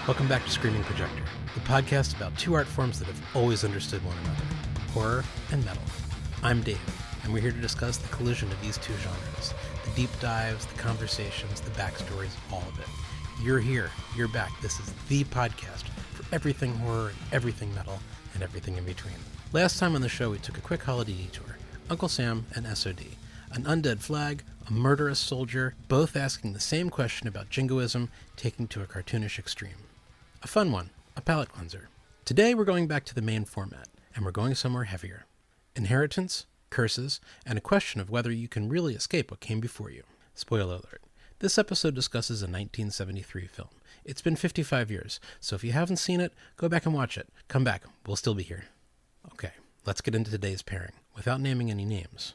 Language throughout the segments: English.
Welcome back to Screaming Projector, the podcast about two art forms that have always understood one another, horror and metal. I'm Dave, and we're here to discuss the collision of these two genres, the deep dives, the conversations, the backstories, all of it. You're here, you're back. This is the podcast for everything horror and everything metal and everything in between. Last time on the show, we took a quick holiday detour. Uncle Sam and SOD, an undead flag, a murderous soldier, both asking the same question about jingoism, taken to a cartoonish extreme. A fun one, a palate cleanser. Today we're going back to the main format, and we're going somewhere heavier. Inheritance, curses, and a question of whether you can really escape what came before you. Spoiler alert. This episode discusses a 1973 film. It's been 55 years, so if you haven't seen it, go back and watch it. Come back, we'll still be here. Okay, let's get into today's pairing, without naming any names.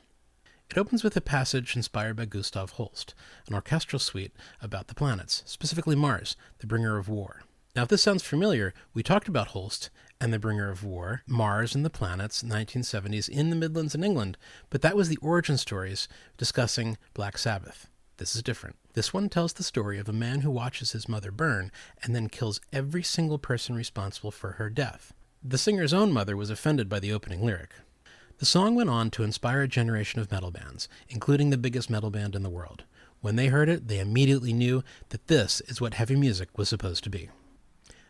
It opens with a passage inspired by Gustav Holst, an orchestral suite about the planets, specifically Mars, the bringer of war. Now, if this sounds familiar, we talked about Holst and the bringer of war, Mars and the planets, 1970s in the Midlands of England, but that was the origin stories discussing Black Sabbath. This is different. This one tells the story of a man who watches his mother burn and then kills every single person responsible for her death. The singer's own mother was offended by the opening lyric. The song went on to inspire a generation of metal bands, including the biggest metal band in the world. When they heard it, they immediately knew that this is what heavy music was supposed to be.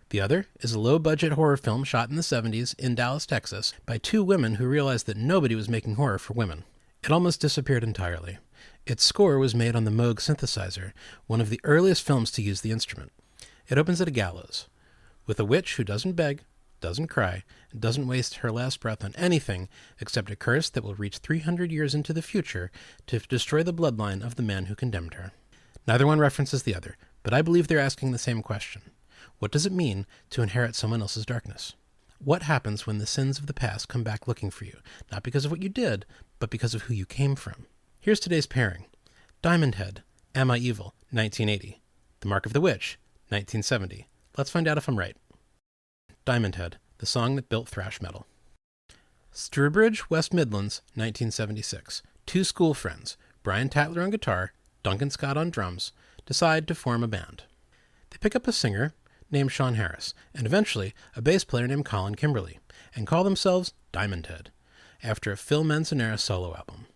The other is a low-budget horror film shot in the 70s in Dallas, Texas, by two women who realized that nobody was making horror for women. It almost disappeared entirely. Its score was made on the Moog synthesizer, one of the earliest films to use the instrument. It opens at a gallows, with a witch who doesn't beg, doesn't cry, and doesn't waste her last breath on anything except a curse that will reach 300 years into the future to destroy the bloodline of the man who condemned her. Neither one references the other, but I believe they're asking the same question. What does it mean to inherit someone else's darkness? What happens when the sins of the past come back looking for you, not because of what you did, but because of who you came from? Here's today's pairing. Diamondhead, Am I Evil, 1980. The Mark of the Witch, 1970. Let's find out if I'm right. Diamondhead, the song that built thrash metal. Stourbridge, West Midlands, 1976. Two school friends, Brian Tatler on guitar, Duncan Scott on drums, decide to form a band. They pick up a singer named Sean Harris, and eventually a bass player named Colin Kimberly, and call themselves Diamondhead, after a Phil Manzanera solo album.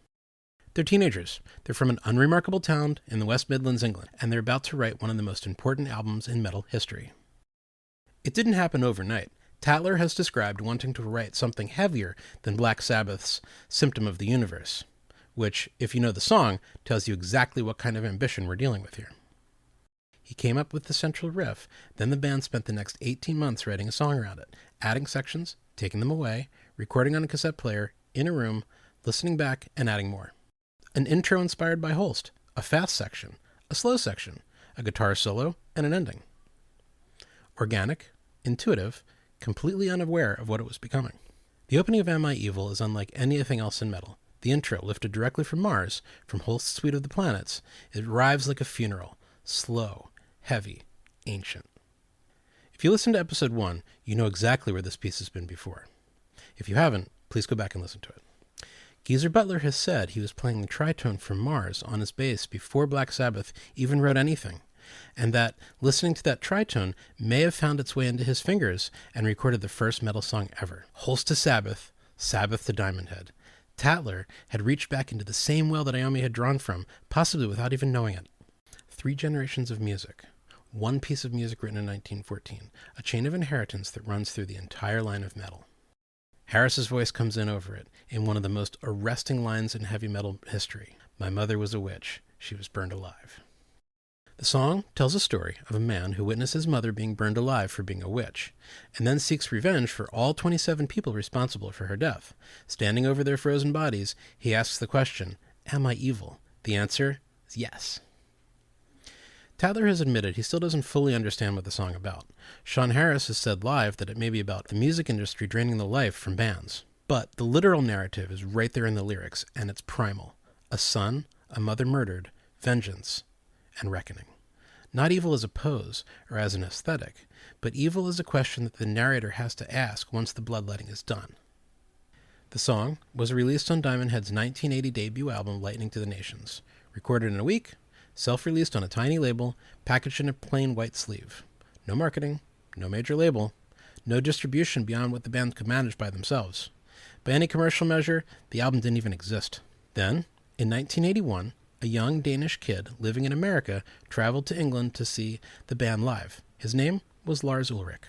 They're teenagers. They're from an unremarkable town in the West Midlands, England, and they're about to write one of the most important albums in metal history. It didn't happen overnight. Tatler has described wanting to write something heavier than Black Sabbath's Symptom of the Universe, which, if you know the song, tells you exactly what kind of ambition we're dealing with here. He came up with the central riff, then the band spent the next 18 months writing a song around it, adding sections, taking them away, recording on a cassette player, in a room, listening back, and adding more. An intro inspired by Holst, a fast section, a slow section, a guitar solo, and an ending. Organic, intuitive, completely unaware of what it was becoming. The opening of Am I Evil is unlike anything else in metal. The intro, lifted directly from Mars, from Holst's Suite of the Planets, it arrives like a funeral, slow, heavy, ancient. If you listen to episode 1, you know exactly where this piece has been before. If you haven't, please go back and listen to it. Geezer Butler has said he was playing the tritone from Mars on his bass before Black Sabbath even wrote anything, and that listening to that tritone may have found its way into his fingers and recorded the first metal song ever. Holst to Sabbath, Sabbath to Diamondhead. Tatler had reached back into the same well that Iommi had drawn from, possibly without even knowing it. 3 generations of music. One piece of music written in 1914, a chain of inheritance that runs through the entire line of metal. Harris's voice comes in over it, in one of the most arresting lines in heavy metal history. My mother was a witch. She was burned alive. The song tells a story of a man who witnessed his mother being burned alive for being a witch, and then seeks revenge for all 27 people responsible for her death. Standing over their frozen bodies, he asks the question, Am I evil? The answer is yes. Tatler has admitted he still doesn't fully understand what the song is about. Sean Harris has said live that it may be about the music industry draining the life from bands. But the literal narrative is right there in the lyrics, and it's primal. A son, a mother murdered, vengeance, and reckoning. Not evil as a pose or as an aesthetic, but evil is a question that the narrator has to ask once the bloodletting is done. The song was released on Diamondhead's 1980 debut album Lightning to the Nations, recorded in a week, self-released on a tiny label, packaged in a plain white sleeve. No marketing, no major label, no distribution beyond what the band could manage by themselves. By any commercial measure, the album didn't even exist. Then, in 1981, a young Danish kid living in America traveled to England to see the band live. His name was Lars Ulrich.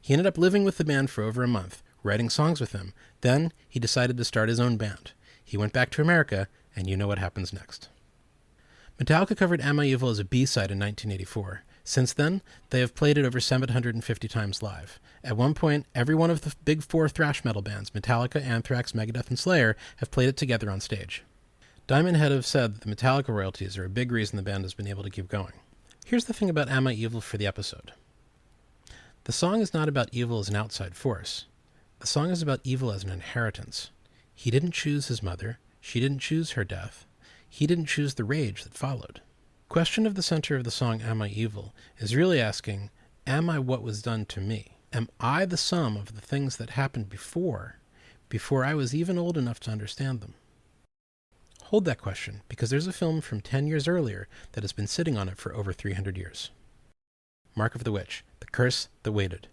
He ended up living with the band for over a month, writing songs with them. Then, he decided to start his own band. He went back to America, and you know what happens next. Metallica covered Am I Evil as a B-side in 1984. Since then, they have played it over 750 times live. At one point, every one of the big four thrash metal bands, Metallica, Anthrax, Megadeth, and Slayer, have played it together on stage. Diamondhead have said that the Metallica royalties are a big reason the band has been able to keep going. Here's the thing about Am I Evil for the episode. The song is not about evil as an outside force. The song is about evil as an inheritance. He didn't choose his mother. She didn't choose her death. He didn't choose the rage that followed. The question of the center of the song Am I Evil is really asking, am I what was done to me? Am I the sum of the things that happened before I was even old enough to understand them? Hold that question, because there's a film from 10 years earlier that has been sitting on it for over 300 years. Mark of the Witch, The Curse That Waited.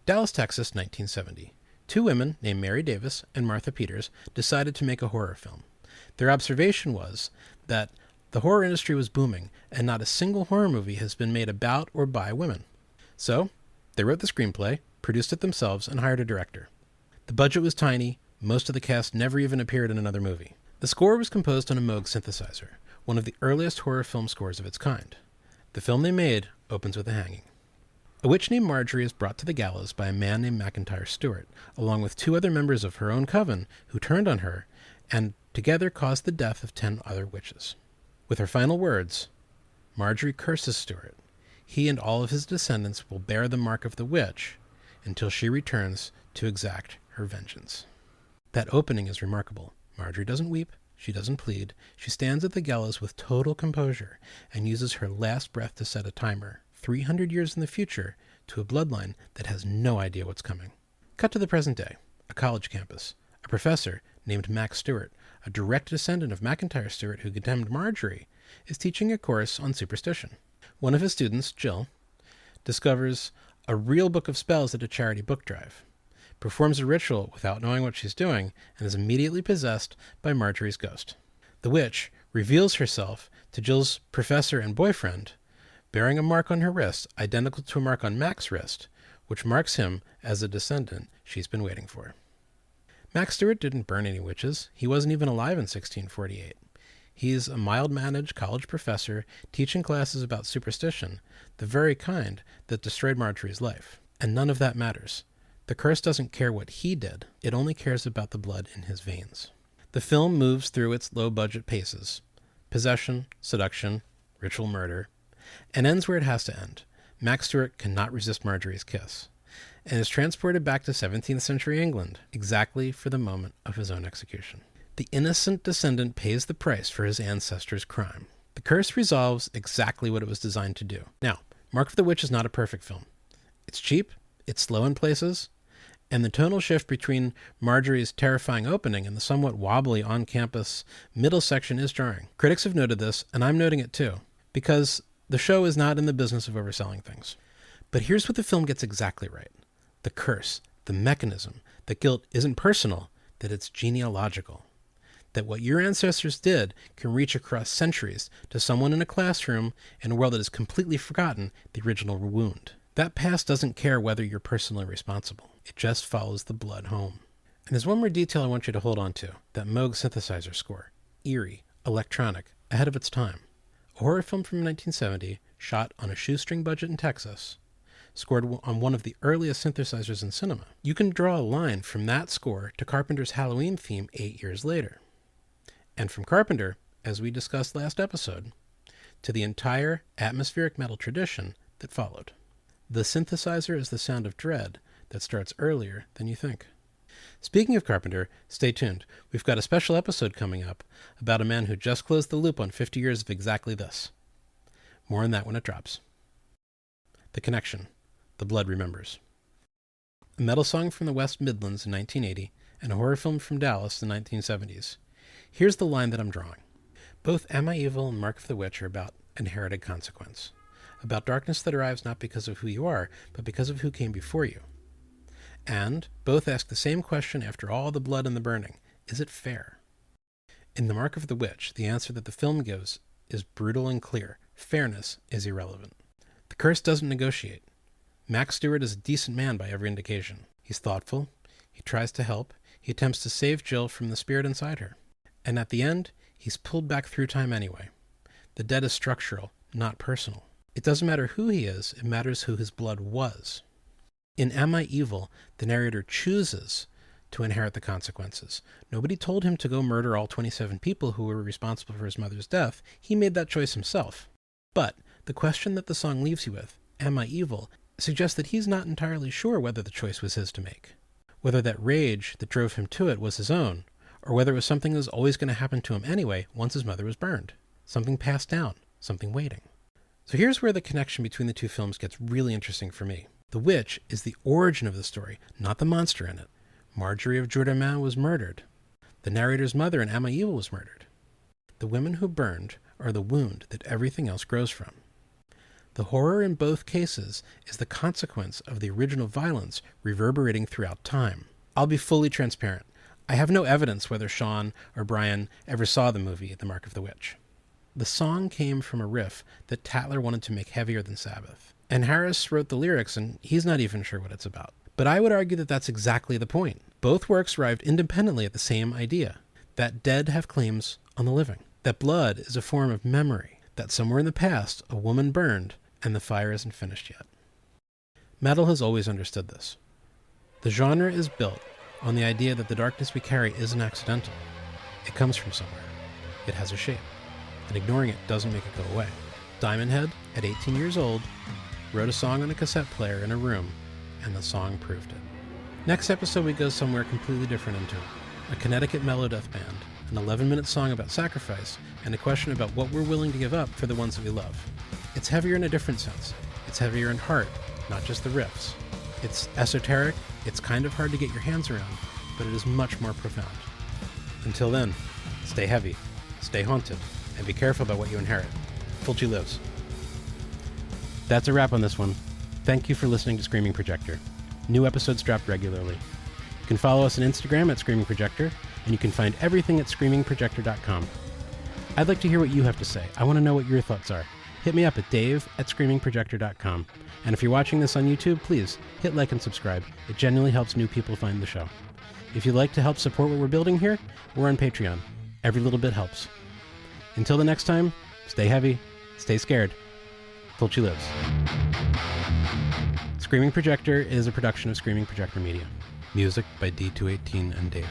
Dallas, Texas, 1970. Two women named Mary Davis and Martha Peters decided to make a horror film. Their observation was that the horror industry was booming, and not a single horror movie has been made about or by women. So, they wrote the screenplay, produced it themselves, and hired a director. The budget was tiny. Most of the cast never even appeared in another movie. The score was composed on a Moog synthesizer, one of the earliest horror film scores of its kind. The film they made opens with a hanging. A witch named Marjorie is brought to the gallows by a man named McIntyre Stewart, along with two other members of her own coven who turned on her and together caused the death of 10 other witches. With her final words, Marjorie curses Stewart. He and all of his descendants will bear the mark of the witch until she returns to exact her vengeance. That opening is remarkable. Marjorie doesn't weep. She doesn't plead. She stands at the gallows with total composure and uses her last breath to set a timer, 300 years in the future, to a bloodline that has no idea what's coming. Cut to the present day, a college campus. A professor named Max Stewart, a direct descendant of McIntyre Stewart who condemned Marjorie, is teaching a course on superstition. One of his students, Jill, discovers a real book of spells at a charity book drive, performs a ritual without knowing what she's doing, and is immediately possessed by Marjorie's ghost. The witch reveals herself to Jill's professor and boyfriend, bearing a mark on her wrist identical to a mark on Max's wrist, which marks him as the descendant she's been waiting for. Max Stewart didn't burn any witches. He wasn't even alive in 1648. He's a mild-mannered college professor teaching classes about superstition, the very kind that destroyed Marjorie's life. And none of that matters. The curse doesn't care what he did. It only cares about the blood in his veins. The film moves through its low-budget paces, possession, seduction, ritual murder, and ends where it has to end. Max Stewart cannot resist Marjorie's kiss, and is transported back to 17th century England, exactly for the moment of his own execution. The innocent descendant pays the price for his ancestors' crime. The curse resolves exactly what it was designed to do. Now, Mark of the Witch is not a perfect film. It's cheap, it's slow in places, and the tonal shift between Marjorie's terrifying opening and the somewhat wobbly on-campus middle section is jarring. Critics have noted this, and I'm noting it too, because the show is not in the business of overselling things. But here's what the film gets exactly right. The curse, the mechanism, that guilt isn't personal, that it's genealogical. That what your ancestors did can reach across centuries to someone in a classroom in a world that has completely forgotten the original wound. That past doesn't care whether you're personally responsible. It just follows the blood home. And there's one more detail I want you to hold on to, that Moog synthesizer score. Eerie, electronic, ahead of its time. A horror film from 1970, shot on a shoestring budget in Texas, scored on one of the earliest synthesizers in cinema. You can draw a line from that score to Carpenter's Halloween theme 8 years later. And from Carpenter, as we discussed last episode, to the entire atmospheric metal tradition that followed. The synthesizer is the sound of dread that starts earlier than you think. Speaking of Carpenter, stay tuned. We've got a special episode coming up about a man who just closed the loop on 50 years of exactly this. More on that when it drops. The Connection. The Blood Remembers. A metal song from the West Midlands in 1980 and a horror film from Dallas in the 1970s. Here's the line that I'm drawing. Both Am I Evil and Mark of the Witch are about inherited consequence. about darkness that arrives not because of who you are, but because of who came before you. And both ask the same question after all the blood and the burning. Is it fair? In The Mark of the Witch, the answer that the film gives is brutal and clear. Fairness is irrelevant. The curse doesn't negotiate. Max Stewart is a decent man by every indication. He's thoughtful. He tries to help. He attempts to save Jill from the spirit inside her. And at the end, he's pulled back through time anyway. The dead is structural, not personal. It doesn't matter who he is, it matters who his blood was. In Am I Evil, the narrator chooses to inherit the consequences. Nobody told him to go murder all 27 people who were responsible for his mother's death. He made that choice himself. But the question that the song leaves you with, Am I Evil, suggests that he's not entirely sure whether the choice was his to make. Whether that rage that drove him to it was his own, or whether it was something that was always going to happen to him anyway once his mother was burned. Something passed down, something waiting. So here's where the connection between the two films gets really interesting for me. The witch is the origin of the story, not the monster in it. Marjorie of Jourdain was murdered. The narrator's mother in Am I Evil was murdered. The women who burned are the wound that everything else grows from. The horror in both cases is the consequence of the original violence reverberating throughout time. I'll be fully transparent. I have no evidence whether Sean or Brian ever saw the movie The Mark of the Witch. The song came from a riff that Tatler wanted to make heavier than Sabbath. And Harris wrote the lyrics, and he's not even sure what it's about. But I would argue that that's exactly the point. Both works arrived independently at the same idea, that dead have claims on the living, that blood is a form of memory, that somewhere in the past a woman burned and the fire isn't finished yet. Metal has always understood this. The genre is built on the idea that the darkness we carry isn't accidental. It comes from somewhere. It has a shape, and ignoring it doesn't make it go away. Diamondhead, at 18 years old, wrote a song on a cassette player in a room, and the song proved it. Next episode we go somewhere completely different into it. A Connecticut mellow death band, an 11-minute song about sacrifice, and a question about what we're willing to give up for the ones that we love. It's heavier in a different sense. It's heavier in heart, not just the riffs. It's esoteric, it's kind of hard to get your hands around, but it is much more profound. Until then, stay heavy, stay haunted, and be careful about what you inherit. Fulci lives. That's a wrap on this one. Thank you for listening to Screaming Projector. New episodes drop regularly. You can follow us on Instagram at Screaming Projector, and you can find everything at screamingprojector.com. I'd like to hear what you have to say. I want to know what your thoughts are. Hit me up at dave@screamingprojector.com. And if you're watching this on YouTube, please hit like and subscribe. It genuinely helps new people find the show. If you'd like to help support what we're building here, we're on Patreon. Every little bit helps. Until the next time, stay heavy, stay scared. Fulci lives. Screaming Projector is a production of Screaming Projector Media. Music by D218 and Dave.